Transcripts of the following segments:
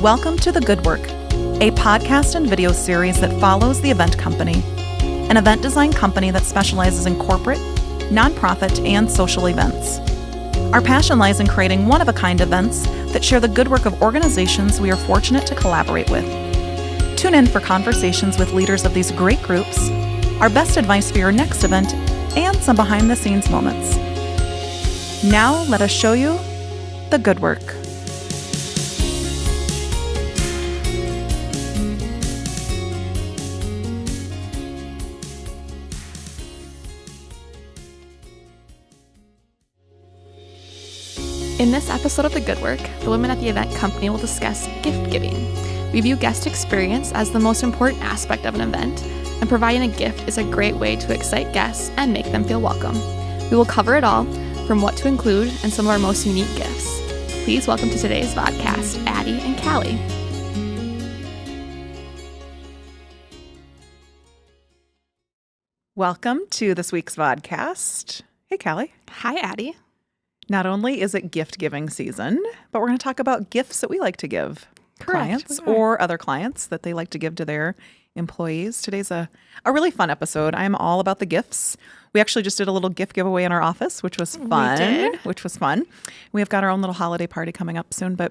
Welcome to The Good Work, a podcast and video series that follows The Event Company, an event design company that specializes in corporate, nonprofit, and social events. Our passion lies in creating one-of-a-kind events that share the good work of organizations we are fortunate to collaborate with. Tune in for conversations with leaders of these great groups, our best advice for your next event, and some behind-the-scenes moments. Now, let us show you the good work. In this episode of The Good Work, the women at the event company will discuss gift giving. We view guest experience as the most important aspect of an event, and providing a gift is a great way to excite guests and make them feel welcome. We will cover it all, from what to include and some of our most unique gifts. Please welcome to today's podcast, Addie and Callie. Welcome to this week's vodcast. Hey, Callie. Hi, Addie. Not only is it gift-giving season, but we're going to talk about gifts that we like to give clients or other clients that they like to give to their employees. Today's a really fun episode. I'm all about the gifts. We actually just did a little gift giveaway in our office, which was fun. We have got our own little holiday party coming up soon, but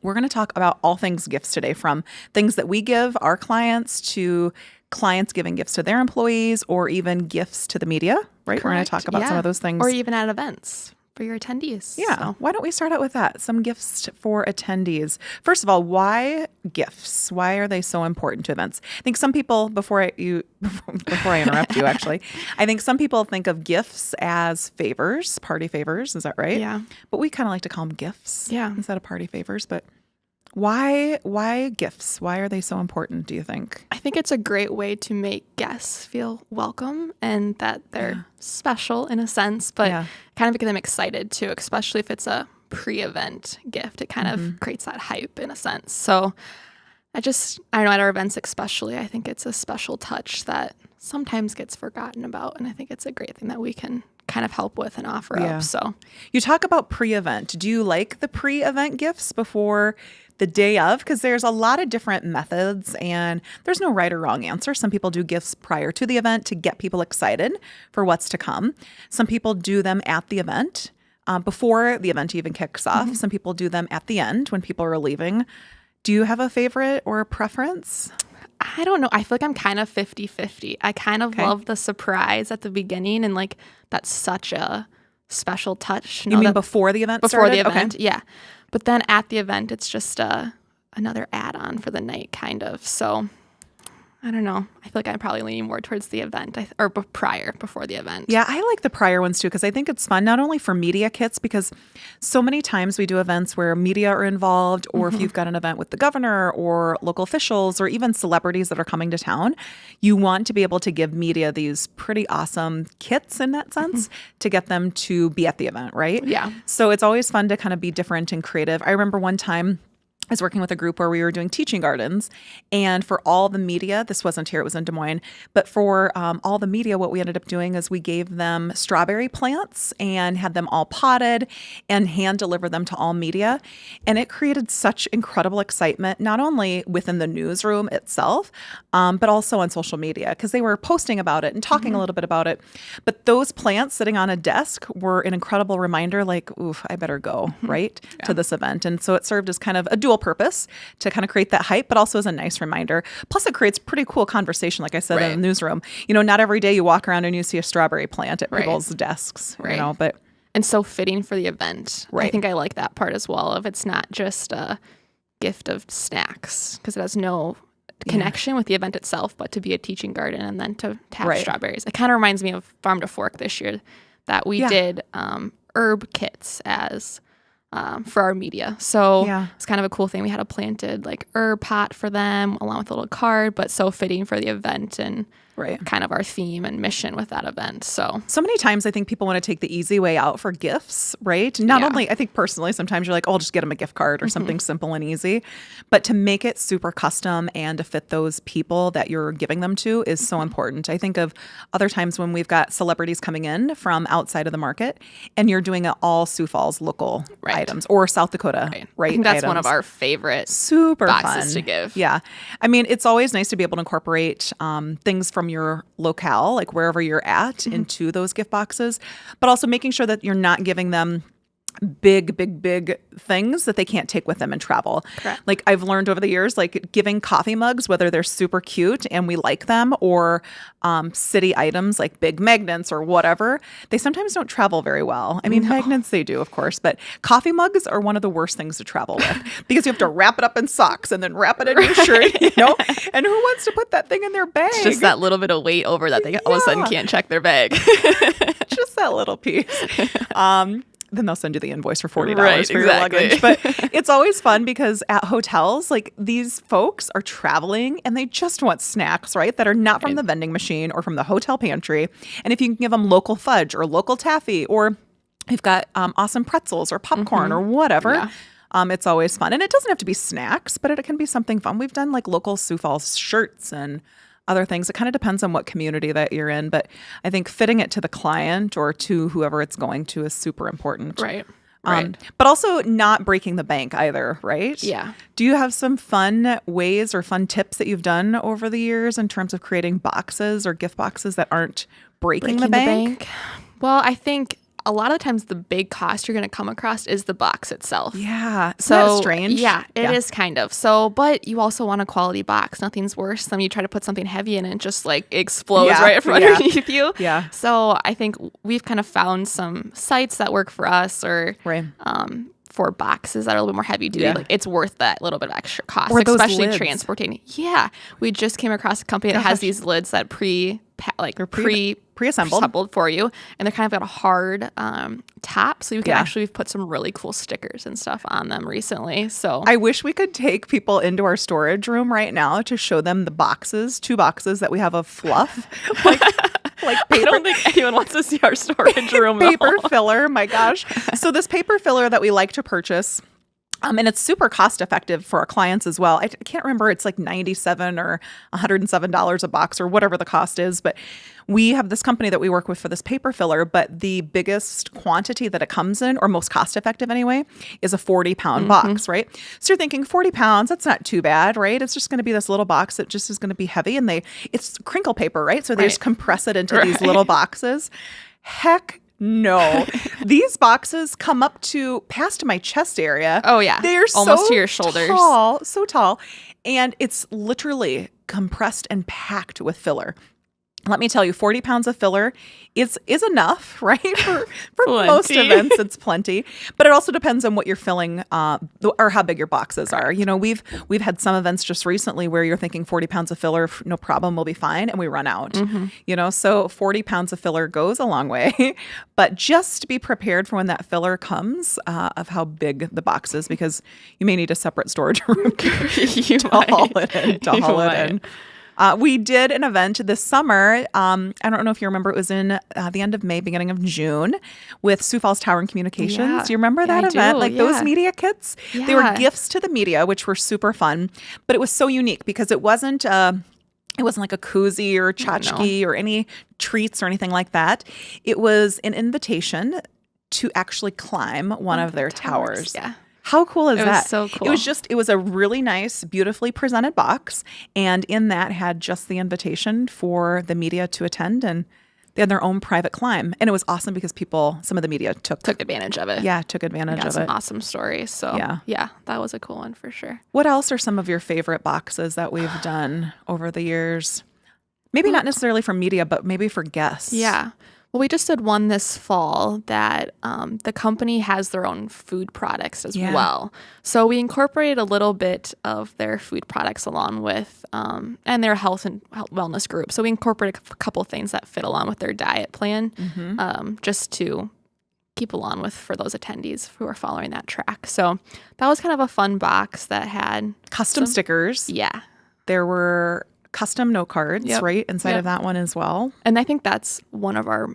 we're going to talk about all things gifts today, from things that we give our clients to clients giving gifts to their employees or even gifts to the media, right? Correct. We're going to talk about some of those things. Or even at events for your attendees. Yeah. So why don't we start out with that? Some gifts for attendees. First of all, why gifts? Why are they so important to events? I think some people, before I interrupt you, actually, I think some people think of gifts as favors, party favors. Is that right? Yeah. But we kind of like to call them gifts instead of party favors. But why gifts? Why are they so important, do you think? I think it's a great way to make guests feel welcome and that they're special in a sense, but kind of get them excited too, especially if it's a pre-event gift. It kind of creates that hype in a sense. So I don't know, at our events especially, I think it's a special touch that sometimes gets forgotten about, and I think it's a great thing that we can kind of help with and offer up. So you talk about pre-event. Do you like the pre-event gifts before the day of? Because there's a lot of different methods and there's no right or wrong answer. Some people do gifts prior to the event to get people excited for what's to come. Some people do them at the event before the event even kicks off. Some people do them at the end when people are leaving. Do you have a favorite or a preference? I don't know. I feel like I'm kind of 50-50. I kind of love the surprise at the beginning, and like that's such a special touch. You mean before the event started? Before the event, yeah. But then at the event, it's just another add-on for the night, kind of. So I don't know. I feel like I'm probably leaning more towards the event before the event. Yeah, I like the prior ones too, because I think it's fun, not only for media kits, because so many times we do events where media are involved, or if you've got an event with the governor or local officials or even celebrities that are coming to town, you want to be able to give media these pretty awesome kits in that sense to get them to be at the event, right? Yeah. So it's always fun to kind of be different and creative. I remember one time I was working with a group where we were doing teaching gardens, and for all the media, this wasn't here, it was in Des Moines, but for all the media, what we ended up doing is we gave them strawberry plants and had them all potted and hand deliver them to all media. And it created such incredible excitement, not only within the newsroom itself, but also on social media, because they were posting about it and talking a little bit about it. But those plants sitting on a desk were an incredible reminder, like, oof, I better go, right, to this event. And so it served as kind of a dual purpose to kind of create that hype, but also as a nice reminder. Plus, it creates pretty cool conversation, like I said, in the newsroom. You know, not every day you walk around and you see a strawberry plant at people's desks, you know, but. And so fitting for the event. I think I like that part as well, if it's not just a gift of snacks, because it has no connection with the event itself, but to be a teaching garden and then to have strawberries. It kind of reminds me of Farm to Fork this year, that we did herb kits as for our media. So it's kind of a cool thing. We had a planted like herb pot for them along with a little card, but so fitting for the event. And Right. kind of our theme and mission with that event. So many times I think people want to take the easy way out for gifts, right? Not only, I think personally, sometimes you're like, oh, I'll just get them a gift card or something simple and easy. But to make it super custom and to fit those people that you're giving them to is so important. I think of other times when we've got celebrities coming in from outside of the market and you're doing it all Sioux Falls local items or South Dakota, right? I think that's items. One of our favorite super boxes fun to give. Yeah. I mean, it's always nice to be able to incorporate things from your locale, like wherever you're at, into those gift boxes, but also making sure that you're not giving them big things that they can't take with them and travel. Correct. Like I've learned over the years, like giving coffee mugs, whether they're super cute and we like them, or city items like big magnets or whatever, they sometimes don't travel very well. I mean, magnets they do, of course, but coffee mugs are one of the worst things to travel with because you have to wrap it up in socks and then wrap it in your shirt, you know? And who wants to put that thing in their bag? It's just that little bit of weight over that they all of a sudden can't check their bag. Just that little piece. Then they'll send you the invoice for $40 for your exactly. luggage. But it's always fun because at hotels, like these folks are traveling and they just want snacks, right? That are not from the vending machine or from the hotel pantry. And if you can give them local fudge or local taffy, or you've got awesome pretzels or popcorn or whatever, it's always fun. And it doesn't have to be snacks, but it can be something fun. We've done like local Sioux Falls shirts and other things. It kind of depends on what community that you're in, but I think fitting it to the client or to whoever it's going to is super important. Right. But also not breaking the bank either, right? Yeah. Do you have some fun ways or fun tips that you've done over the years in terms of creating boxes or gift boxes that aren't breaking the bank? Well, I think a lot of the times the big cost you're going to come across is the box itself. Yeah. Isn't that strange? Yeah, it is kind of. So, but you also want a quality box. Nothing's worse than you try to put something heavy in and it just like explodes right from underneath you. Yeah. So I think we've kind of found some sites that work for us or for boxes that are a little bit more heavy duty. Like it's worth that little bit of extra cost, or those especially lids. Transporting. Yeah. We just came across a company that has these lids that pre-assembled for you, and they're kind of got a hard top, so you can actually put some really cool stickers and stuff on them recently. So I wish we could take people into our storage room right now to show them the boxes, 2 boxes that we have of fluff, like paper. I don't think anyone wants to see our storage room. Paper filler, my gosh. So this paper filler that we like to purchase, and it's super cost effective for our clients as well. I can't remember, it's like $97 or $107 a box or whatever the cost is. But we have this company that we work with for this paper filler. But the biggest quantity that it comes in, or most cost effective anyway, is a 40-pound box, right? So you're thinking 40 pounds, that's not too bad, right? It's just going to be this little box that just is going to be heavy. And it's crinkle paper, right? So they just compress it into these little boxes. Heck no. These boxes come up to past my chest area. Oh, yeah. They're almost so to your shoulders. So tall. And it's literally compressed and packed with filler. Let me tell you, 40 pounds of filler is enough, right? For most events, it's plenty. But it also depends on what you're filling or how big your boxes are. You know, we've had some events just recently where you're thinking 40 pounds of filler, no problem, will be fine, and we run out. You know, so 40 pounds of filler goes a long way. But just be prepared for when that filler comes of how big the box is, because you may need a separate storage room to haul it in. We did an event this summer. I don't know if you remember, it was in the end of May, beginning of June, with Sioux Falls Tower and Communications. Yeah. Do you remember that event? Like those media kits? Yeah. They were gifts to the media, which were super fun. But it was so unique because it wasn't like a koozie or tchotchke or any treats or anything like that. It was an invitation to actually climb one of their towers. Yeah. How cool is that? It was so cool. It was a really nice, beautifully presented box. And in that had just the invitation for the media to attend. And they had their own private climb. And it was awesome because some of the media took advantage of it. Yeah, took advantage of it. Some awesome stories. So yeah, that was a cool one for sure. What else are some of your favorite boxes that we've done over the years? Maybe not necessarily for media, but maybe for guests. Yeah. Well, we just did one this fall that the company has their own food products as well. So we incorporated a little bit of their food products along with, and their health and wellness group. So we incorporated a couple things that fit along with their diet plan, just to keep along with for those attendees who are following that track. So that was kind of a fun box that had custom stickers. Yeah. There were custom note cards, right, inside of that one as well. And I think that's one of our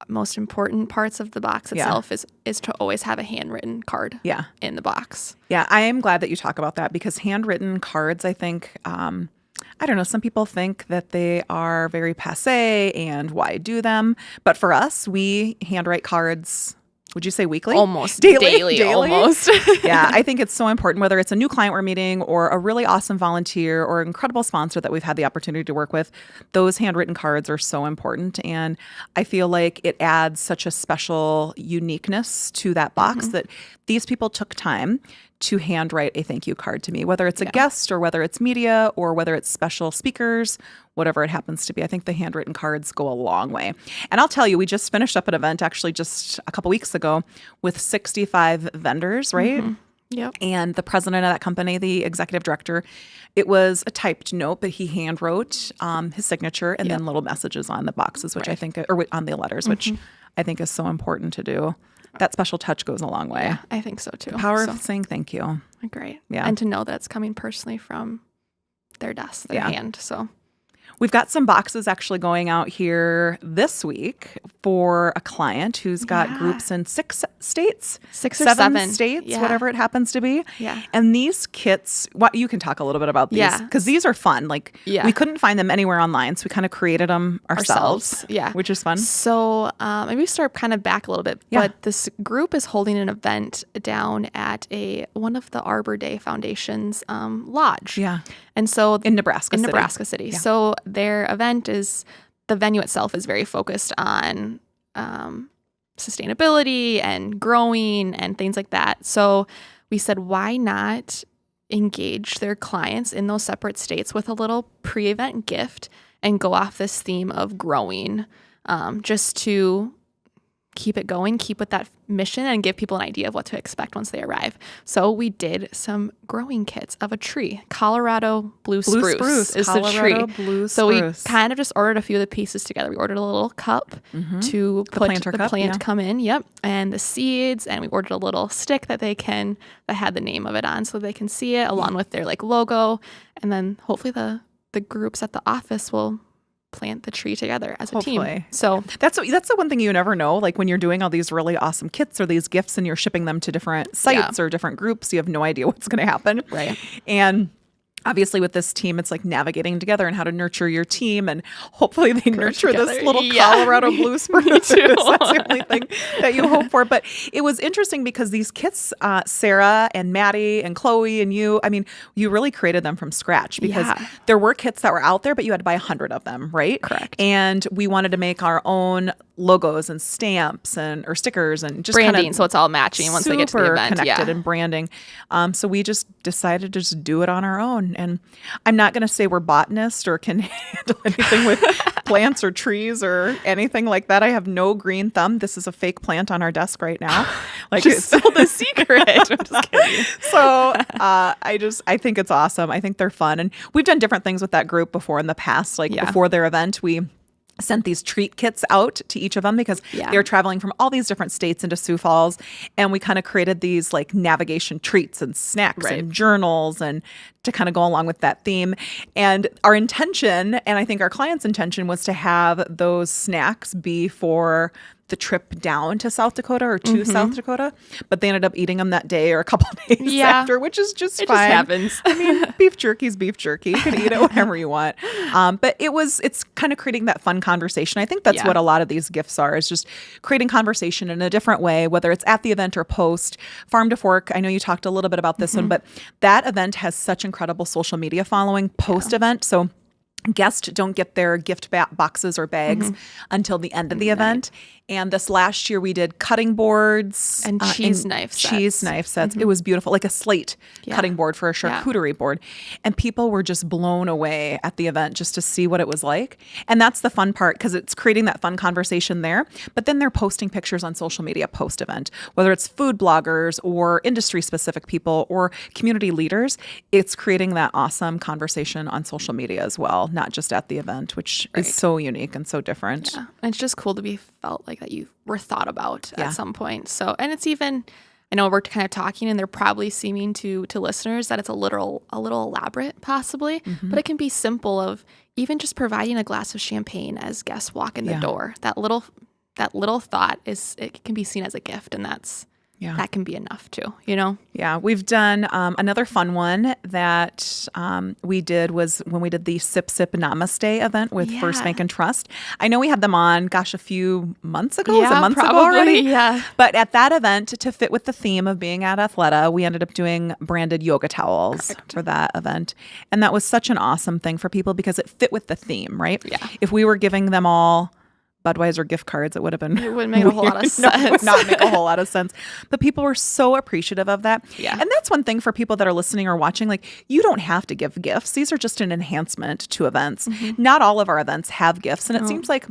most important parts of the box itself is to always have a handwritten card in the box. Yeah, I am glad that you talk about that because handwritten cards, I think, I don't know, some people think that they are very passé and why do them? But for us, we handwrite cards. Would you say weekly? Almost daily. Almost. Yeah, I think it's so important, whether it's a new client we're meeting or a really awesome volunteer or incredible sponsor that we've had the opportunity to work with. Those handwritten cards are so important. And I feel like it adds such a special uniqueness to that box that these people took time to handwrite a thank you card to me, whether it's a guest or whether it's media or whether it's special speakers, whatever it happens to be. I think the handwritten cards go a long way. And I'll tell you, we just finished up an event actually just a couple weeks ago with 65 vendors, right? Yep. And the president of that company, the executive director, it was a typed note, but he hand wrote his signature and then little messages on the boxes, which I think, or on the letters, which I think is so important to do. That special touch goes a long way. Yeah, I think so too. The power of saying thank you. Great. Yeah. And to know that it's coming personally from their desk, their hand. So we've got some boxes actually going out here this week for a client who's got groups in 6 states, 6 or 7 states, whatever it happens to be. Yeah. And these kits, you can talk a little bit about these because these are fun. Like we couldn't find them anywhere online, so we kind of created them ourselves. Yeah, which is fun. So maybe we start kind of back a little bit. But this group is holding an event down at one of the Arbor Day Foundation's lodge. Yeah. And so in Nebraska City. Yeah. So their event the venue itself is very focused on sustainability and growing and things like that. So we said, why not engage their clients in those separate states with a little pre-event gift and go off this theme of growing, just to keep it going, keep with that mission and give people an idea of what to expect once they arrive. So we did some growing kits of a tree. Colorado blue spruce is Colorado the tree. Blue so we spruce. kind of just ordered a few of the pieces together. We ordered a little cup to put the plant come in. Yep. And the seeds, and we ordered a little stick that had the name of it on so they can see it along with their logo. And then hopefully the groups at the office will plant the tree together as a team. So that's the one thing you never know. Like when you're doing all these really awesome kits or these gifts and you're shipping them to different sites or different groups, you have no idea what's going to happen. Right. And obviously with this team, it's like navigating together and how to nurture your team, and hopefully they nurture this little Colorado blue spruce. That's the only thing that you hope for. But it was interesting because these kits, Sarah and Maddie and Chloe and you really created them from scratch because there were kits that were out there, but you had to buy 100 of them, right? Correct. And we wanted to make our own logos and stamps or stickers and just branding, kind of so it's all matching once they get to the event. Connected and branding. So we just decided to just do it on our own. And I'm not going to say we're botanists or can handle anything with plants or trees or anything like that. I have no green thumb. This is a fake plant on our desk right now. Like just still the secret. I'm just kidding. So I think it's awesome. I think they're fun. And we've done different things with that group before in the past. Like before their event, we sent these treat kits out to each of them because they were traveling from all these different states into Sioux Falls. And we kind of created these like navigation treats and snacks and journals and to kind of go along with that theme. And our intention, and I think our client's intention, was to have those snacks be for the trip down to South Dakota or to South Dakota, but they ended up eating them that day or a couple of days after, which is just fine. Just happens. I mean, beef jerky's beef jerky. You can eat it whenever you want. But it's kind of creating that fun conversation. I think that's what a lot of these gifts are, is just creating conversation in a different way, whether it's at the event or post. Farm to Fork, I know you talked a little bit about this one, but that event has such incredible social media following post-event. So guests don't get their gift boxes or bags until the end of the event. And this last year we did cutting boards and cheese knife sets. It was beautiful, like a slate cutting board for a charcuterie board. And people were just blown away at the event just to see what it was like. And that's the fun part, because it's creating that fun conversation there. But then they're posting pictures on social media post-event, whether it's food bloggers or industry-specific people or community leaders. It's creating that awesome conversation on social media as well, not just at the event, which is so unique and so different. Yeah. And it's just cool to be felt like that you were thought about at some point. So, and it's even, I know we're kind of talking and they're probably seeming to listeners that it's a little elaborate possibly, but it can be simple of even just providing a glass of champagne as guests walk in the door. That little thought it can be seen as a gift, and that can be enough too, Yeah, we've done another fun one that we did was when we did the Sip Sip Namaste event with First Bank and Trust. I know we had them on, a few months ago. Was it months ago already? Yeah. But at that event, to fit with the theme of being at Athleta, we ended up doing branded yoga towels for that event. And that was such an awesome thing for people because it fit with the theme, right? Yeah. If we were giving them all Budweiser gift cards, it would have been It wouldn't make a whole lot of sense. No, it would not make a whole lot of sense. But people were so appreciative of that. Yeah. And that's one thing for people that are listening or watching. Like, you don't have to give gifts. These are just an enhancement to events. Not all of our events have gifts. And it seems like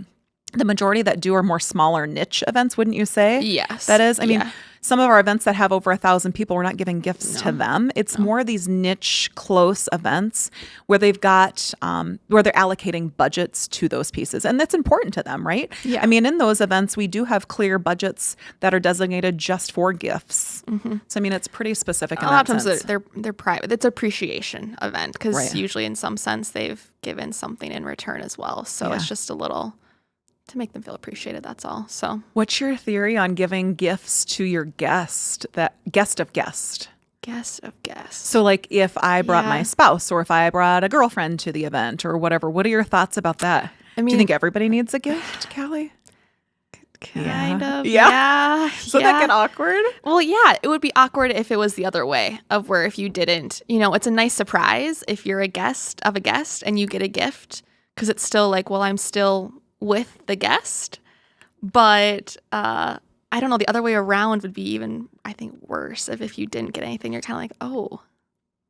the majority that do are more smaller niche events, wouldn't you say? Yes. That is? I mean, some of our events that have over 1,000 people, we're not giving gifts to them. It's more these niche, close events where they've got, where they're allocating budgets to those pieces. And that's important to them, right? Yeah. I mean, in those events, we do have clear budgets that are designated just for gifts. So, I mean, it's pretty specific in that sense. A lot of times they're private. It's an appreciation event because usually in some sense they've given something in return as well. So it's just a little to make them feel appreciated, that's all. So what's your theory on giving gifts to your guest, that guest of guest? Guest of guest. So like if I brought my spouse or if I brought a girlfriend to the event or whatever, what are your thoughts about that? Do you think everybody needs a gift, Callie? Kind of. Yeah. So that get awkward? Well, yeah, it would be awkward if it was the other way of where if you didn't, it's a nice surprise if you're a guest of a guest and you get a gift because it's still like, well, I'm still with the guest, but I don't know. The other way around would be even, I think, worse. If you didn't get anything, you're kind of like, oh,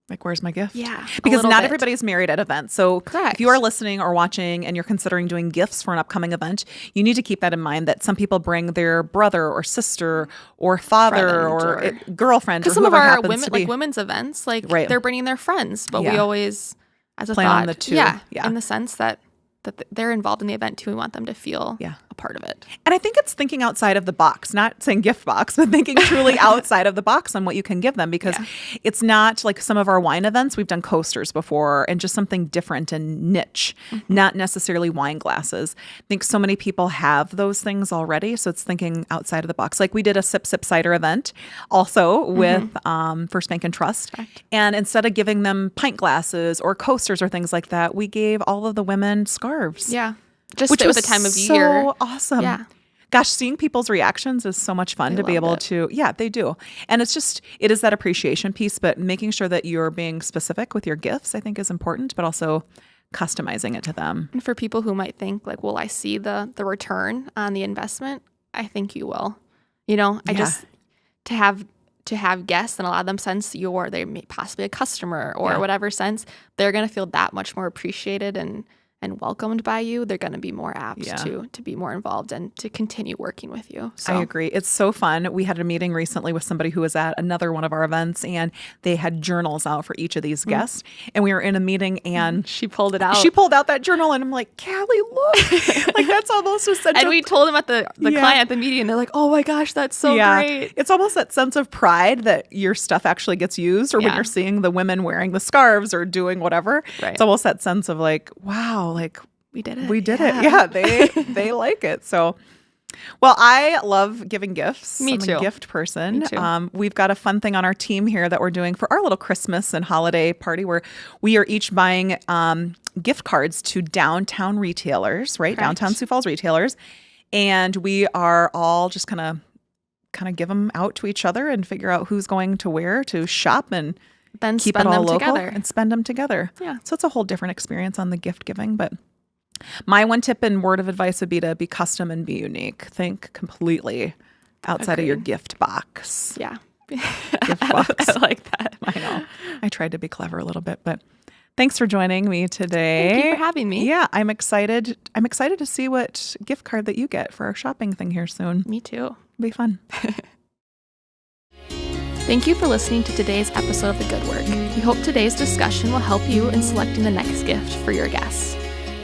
like, where's my gift? Yeah, because not everybody's married at events. So correct. If you are listening or watching and you're considering doing gifts for an upcoming event, you need to keep that in mind that some people bring their brother or sister or father or girlfriend. Because some of our women's events, they're bringing their friends, but we always, as a plan thought, on the two. In the sense that they're involved in the event too. We want them to feel a part of it. And I think it's thinking outside of the box, not saying gift box, but thinking truly outside of the box on what you can give them because it's not like some of our wine events. We've done coasters before and just something different and niche, not necessarily wine glasses. I think so many people have those things already. So it's thinking outside of the box. Like we did a Sip Sip Cider event also with First Bank and Trust. Correct. And instead of giving them pint glasses or coasters or things like that, we gave all of the women scarves. Yeah. Just which was the time of so year. Awesome. Yeah. Gosh, seeing people's reactions is so much fun to be able to. Yeah, they do. And it is that appreciation piece, but making sure that you're being specific with your gifts, I think is important, but also customizing it to them. And for people who might think like, well, I see the return on the investment, I think you will. Just to have guests and allow them sense they may possibly a customer or whatever sense, they're going to feel that much more appreciated and welcomed by you, they're going to be more apt to be more involved and to continue working with you. So. I agree. It's so fun. We had a meeting recently with somebody who was at another one of our events, and they had journals out for each of these guests. And we were in a meeting, and she pulled it out. She pulled out that journal, and I'm like, Callie, look. Like, that's almost a sense and we told them at the client at the meeting, and they're like, oh my gosh, that's so great. It's almost that sense of pride that your stuff actually gets used, or when you're seeing the women wearing the scarves or doing whatever. Right. It's almost that sense of like, wow, like we did it. We did it. Yeah, they like it. So, well, I love giving gifts. Me too. I'm a gift person. Me too. We've got a fun thing on our team here that we're doing for our little Christmas and holiday party where we are each buying gift cards to downtown retailers, right? Correct. Downtown Sioux Falls retailers. And we are all just kind of give them out to each other and figure out who's going to where to shop and then keep spend it all them local together. And spend them together. Yeah. So it's a whole different experience on the gift giving. But my one tip and word of advice would be to be custom and be unique. Think completely outside of your gift box. Yeah. Gift box. I like that. I know. I tried to be clever a little bit, but thanks for joining me today. Thank you for having me. Yeah, I'm excited. I'm excited to see what gift card that you get for our shopping thing here soon. Me too. It'll be fun. Thank you for listening to today's episode of The Good Work. We hope today's discussion will help you in selecting the next gift for your guests.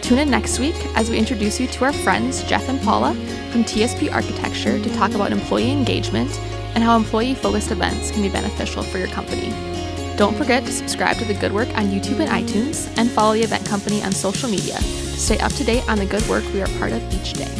Tune in next week as we introduce you to our friends Jeff and Paula from TSP Architecture to talk about employee engagement and how employee-focused events can be beneficial for your company. Don't forget to subscribe to The Good Work on YouTube and iTunes, and follow the event company on social media to stay up to date on the good work we are part of each day.